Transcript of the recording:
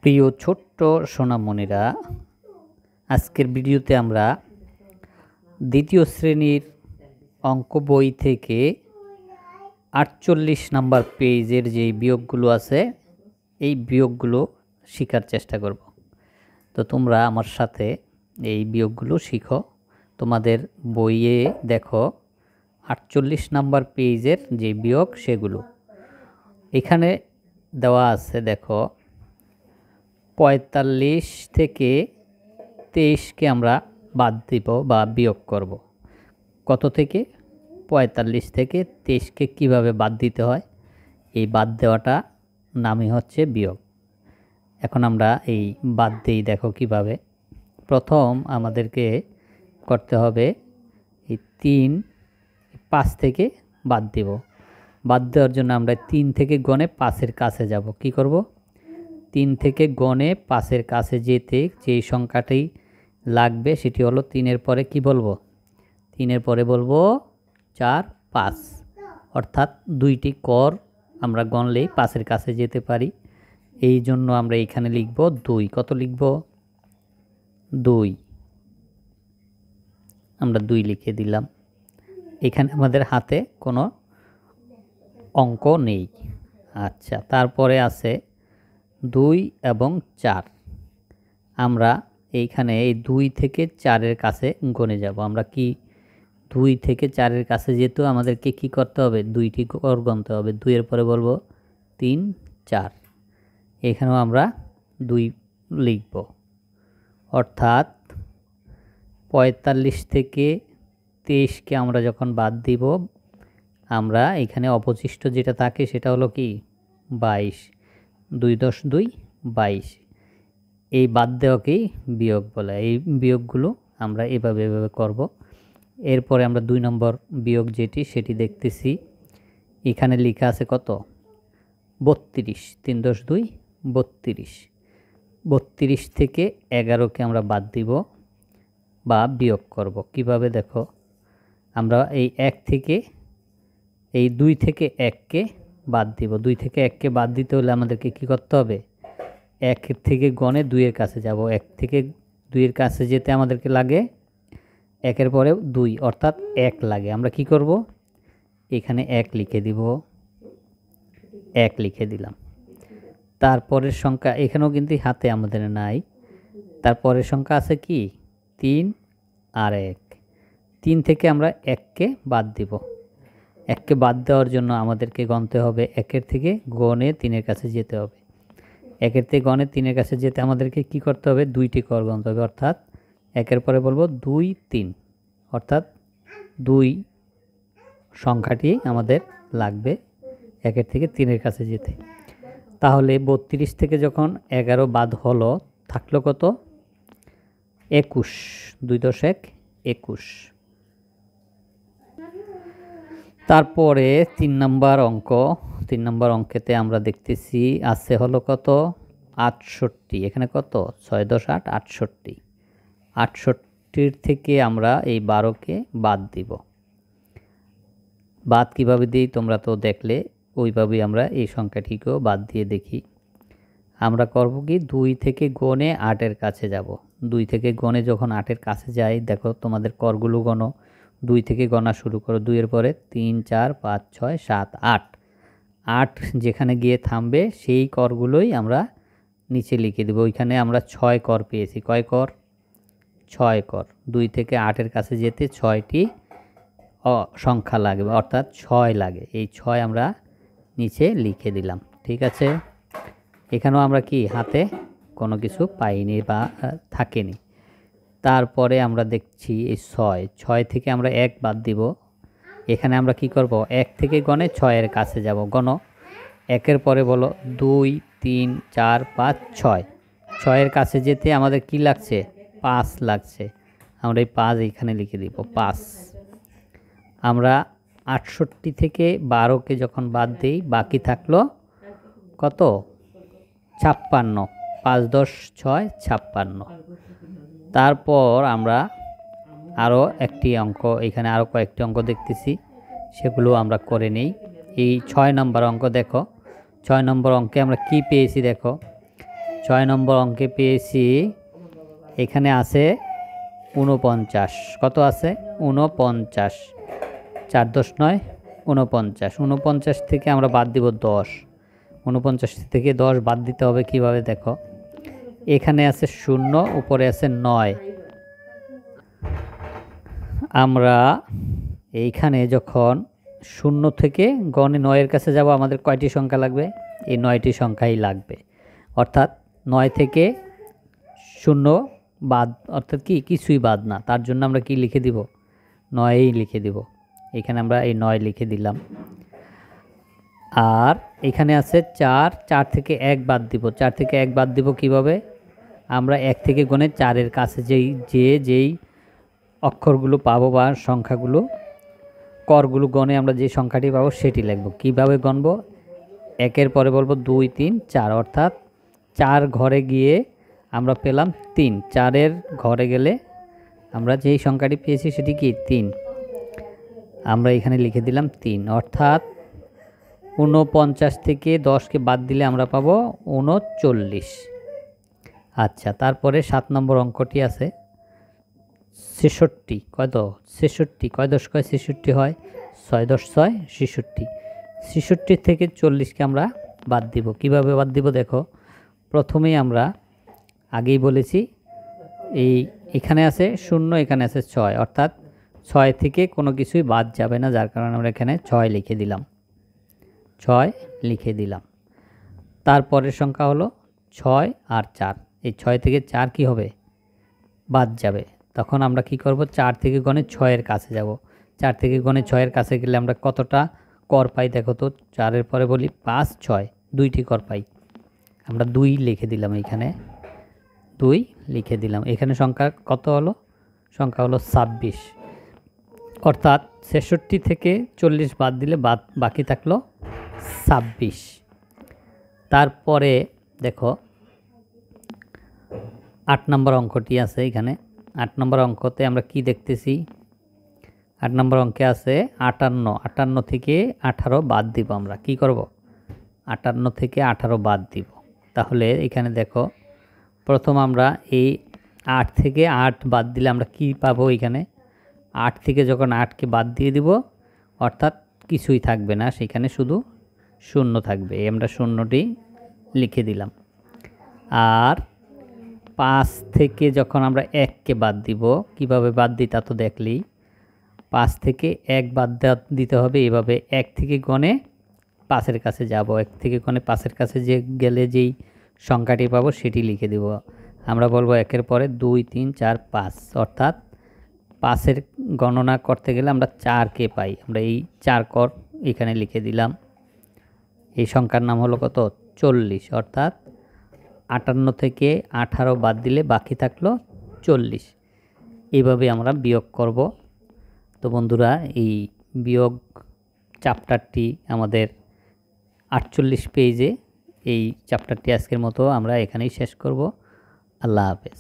প্রিয় ছোট্ট সোনামণিরা, আজকের ভিডিওতে আমরা দ্বিতীয় শ্রেণীর অঙ্ক বই থেকে 48 নাম্বার পেজের যেই বিয়োগগুলো আছে এই বিয়োগগুলো শেখার চেষ্টা করব। তো তোমরা আমার সাথে এই বিয়োগগুলো শিখো। তোমাদের বইয়ে দেখো 48 নাম্বার পেজের যে বিয়োগ সেগুলো এখানে দেওয়া আছে। দেখো 45 থেকে 23কে আমরা বাদ দিব বা বিয়োগ করব। কত থেকে? 45 থেকে 23কে কিভাবে বাদ দিতে হয়, এই বাদ দেওয়াটা নামই হচ্ছে বিয়োগ। এখন আমরা এই বাদ দিই। দেখো কিভাবে। প্রথম আমাদেরকে করতে হবে এই 5 থেকে বাদ দিব। বাদ দেওয়ার জন্য আমরা 3 থেকে গণে 5-এর কাছে যাব। কি করব? 3 থেকে গণে 5-এর কাছে যেতে যেই সংখ্যাটি লাগবে সেটি হলো 3-এর পরে কি বলবো? 3-এর পরে বলবো 4, 5, অর্থাৎ 2টি কর আমরা গণলেই 5-এর কাছে যেতে পারি। এই জন্য আমরা এখানে লিখব 2। কত লিখব? 2। আমরা 2 লিখে দিলাম। এখানে আমাদের হাতে কোনো অঙ্ক নেই। আচ্ছা, তারপরে আছে 2 এবং 4। আমরা এইখানে এই 2 থেকে 4-এর কাছে গণে যাব। আমরা কি 2 থেকে 4-এর কাছে যেতেও আমাদেরকে কি করতে হবে? 2টি কর গণতে হবে। 2-এর পরে বলবো 3, 4। এখানেও আমরা 2 লিখব। অর্থাৎ 45 থেকে 23কে আমরা যখন বাদ দিব, আমরা এখানে অবশিষ্ট যেটা থাকে সেটা হলো কি 22। 2 × 2 = 22। এই বাদ দেওয়াকেই বিয়োগ বলে। এই বিয়োগগুলো আমরা এভাবে করব। এরপরে আমরা 2 নম্বর বিয়োগ যেটি সেটি দেখতেছি। এখানে লেখা আছে কত? 32। 3 × 2 = 32। 32 থেকে 11কে আমরা বাদ দিব বা বিয়োগ করব। কিভাবে? দেখো, আমরা এই 2 থেকে 1কে বাদ দিব। 2 থেকে 1কে বাদ দিতে হলে আমাদেরকে কি করতে হবে? 1 থেকে গণে 2-এর কাছে যাব। 1 থেকে 2-এর কাছে যেতে আমাদেরকে লাগে 1-এর পরে 2, অর্থাৎ 1 লাগে। আমরা কি করব? এখানে 1 লিখে দিব। 1 লিখে দিলাম। তারপরের সংখ্যা এখানেও কিন্তু হাতে আমাদের নাই। তারপরের সংখ্যা আছে কি 3 আর 1। 3 থেকে আমরা 1কে বাদ দিব। 1কে বাদ দেওয়ার জন্য আমাদেরকে গণতে হবে 1-এর থেকে গণে 3-এর কাছে যেতে হবে। 1-এর থেকে গণে 3-এর কাছে যেতে আমাদেরকে কি করতে হবে? 2টি কর গণতে হবে। অর্থাৎ 1-এর পরে বলবো 2, 3, অর্থাৎ 2 সংখ্যাটি আমাদের লাগবে 1-এর থেকে 3-এর কাছে যেতে। তাহলে 32 থেকে যখন 11 বাদ হলো, থাকলো কত? 21। 2 × 1 = 21। তারপরে 3 নম্বর অঙ্ক। 3 নম্বর অঙ্কেতে আমরা দেখতেছি আছে হলো কত? 68। এখানে কত? 6 × 8 = 68। 68 থেকে আমরা এই 12কে বাদ দিব। বাদ কিভাবে দিই তোমরা তো দেখলে, ওইভাবেই আমরা এই সংখ্যাটিকেও বাদ দিয়ে দেখি। আমরা করব কি 2 থেকে গণে 8-এর কাছে যাব। 2 থেকে গণে যখন 8-এর কাছে যাই, দেখো তোমাদের করগুলো গণো। 2 থেকে গণা শুরু করো। 2-এর পরে 3, 4, 5, 6, 7, 8। 8 যেখানে গিয়ে থামবে সেই করগুলোই আমরা নিচে লিখে দেব। ওইখানে আমরা 6 কর পেয়েছি। কয় কর? 6 কর। 2 থেকে 8-এর কাছে যেতে 6টি সংখ্যা লাগবে, অর্থাৎ 6 লাগে। এই 6 আমরা নিচে লিখে দিলাম। ঠিক আছে? এখানেও আমরা কি হাতে কোনো কিছু পাইনি বা থাকেনি। তারপরে আমরা দেখছি এই 6 থেকে আমরা 1 বাদ দিব। এখানে আমরা কি করব? 1 থেকে গণে 6-এর কাছে যাব। গণো। 1-এর পরে বলো 2, 3, 4, 5, 6। 6-এর কাছে যেতে আমাদের কি লাগছে? 5 লাগছে। আমরা এই 5 এখানে লিখে দিব। 5। আমরা 68 থেকে 12কে যখন বাদ দিই, বাকি থাকলো কত? 56। 5, 10, 6, 56। তারপর আমরা আরও একটি অঙ্ক, এখানে আরও কয়েকটি অঙ্ক দেখতেছি, সেগুলো আমরা করে নেই। এই 6 নম্বর অঙ্ক দেখো। 6 নম্বর অঙ্কে আমরা কি পেয়েছি? দেখো 6 নম্বর অঙ্কে পেয়েছি, এখানে আছে 49। কত আছে? 49। 4 10 9 49। 49 থেকে আমরা বাদ দিব 10। 49 থেকে 10 বাদ দিতে হবে কিভাবে দেখো, এখানে আছে 0, উপরে আছে 9। আমরা এইখানে যখন 0 থেকে গণে 9-এর কাছে যাব, আমাদের কয়টি সংখ্যা লাগবে? এই 9টি সংখ্যাই লাগবে। অর্থাৎ 9 থেকে 0 বাদ, অর্থাৎ কি কিছুই বাদ না, তার জন্য আমরা কি লিখে দিব? 9ই লিখে দিব। এখানে আমরা এই 9 লিখে দিলাম। আর এখানে আছে 4, 4 থেকে 1 বাদ দিব। 4 থেকে 1 বাদ দিব কিভাবে? আমরা 1 থেকে গণে 4-এর কাছে যেই অক্ষরগুলো পাবো বা সংখ্যাগুলো, করগুলো গণে আমরা যে সংখ্যাটি পাবো সেটি লিখব। কিভাবে গণব? 1-এর পরে বলবো 2 3 4, অর্থাৎ 4 ঘরে গিয়ে আমরা পেলাম 3। 4-এর ঘরে গেলে আমরা যেই সংখ্যাটি পেয়েছি সেটি কি? 3। আমরা এখানে লিখে দিলাম 3, অর্থাৎ 49 থেকে 10কে বাদ দিলে আমরা পাবো 39। আচ্ছা, তারপরে 7 নম্বর অঙ্কটি আছে 66। কত? 66। কয় 10 কয় 66 হয়? 6 10 6 66। 66 থেকে 40কে আমরা বাদ দিব। কিভাবে বাদ দিব দেখো, প্রথমেই আমরা আগেই বলেছি এখানে আছে 0, এখানে আছে 6, অর্থাৎ 6 থেকে কোনো কিছুই বাদ যাবে না, যার কারণে আমরা এখানে 6 লিখে দিলাম। 6 লিখে দিলাম। তারপরের সংখ্যা হলো 6 আর 4। এই 6 থেকে 4 কি হবে? বাদ যাবে। তখন আমরা কি করব? 4 থেকে গণে 6-এর কাছে যাব। 4 থেকে গণে 6-এর কাছে গেলে আমরা কতটা কর পাই দেখো তো। 4-এর পরে বলি 5 6, 2টি কর পাই। আমরা 2 লিখে দিলাম, এখানে 2 লিখে দিলাম। এখানে সংখ্যা কত হলো? সংখ্যা হলো 26। অর্থাৎ 66 থেকে 40 বাদ দিলে বাকি থাকলো 26। তারপরে দেখো 8 নম্বর অঙ্কটি আছে এখানে। 8 নম্বর অঙ্কতে আমরা কি দেখতেছি? 8 নম্বর অঙ্কে আছে 58। 58 থেকে 18 বাদ দিব। আমরা কি করব? 58 থেকে 18 বাদ দিব। তাহলে এখানে দেখো, প্রথম আমরা এই 8 থেকে 8 বাদ দিলে আমরা কি পাবো? এখানে 8 থেকে যখন 8কে বাদ দিয়ে দিব, অর্থাৎ কিছুই থাকবে না, সেখানে শুধু 0 থাকবে। আমরা 0টি লিখে দিলাম। আর 5 থেকে যখন আমরা 1কে বাদ দিব, কিভাবে বাদ দিই তা তো দেখলেই। 5 থেকে 1 বাদ দিতে হবে এভাবে, 1 থেকে গণে 5-এর কাছে যাব। 1 থেকে গণে 5-এর কাছে গেলে যেই সংখ্যাটি পাবো সেটি লিখে দিব। আমরা বলবো 1-এর পরে 2 3 4 5, অর্থাৎ 5-এর গণনা করতে গেলে আমরা 4কে পাই। আমরা এই 4 কর এখানে লিখে দিলাম। এই সংখ্যার নাম হলো কত? 40। অর্থাৎ 58 থেকে 18 বাদ দিলে বাকি থাকলো 40। এইভাবে আমরা বিয়োগ করব। তো বন্ধুরা, এই বিয়োগ চ্যাপ্টারটি আমাদের 48 পেজে। এই চ্যাপ্টারটি আজকের মতো আমরা এখানেই শেষ করব। আল্লাহ হাফেজ।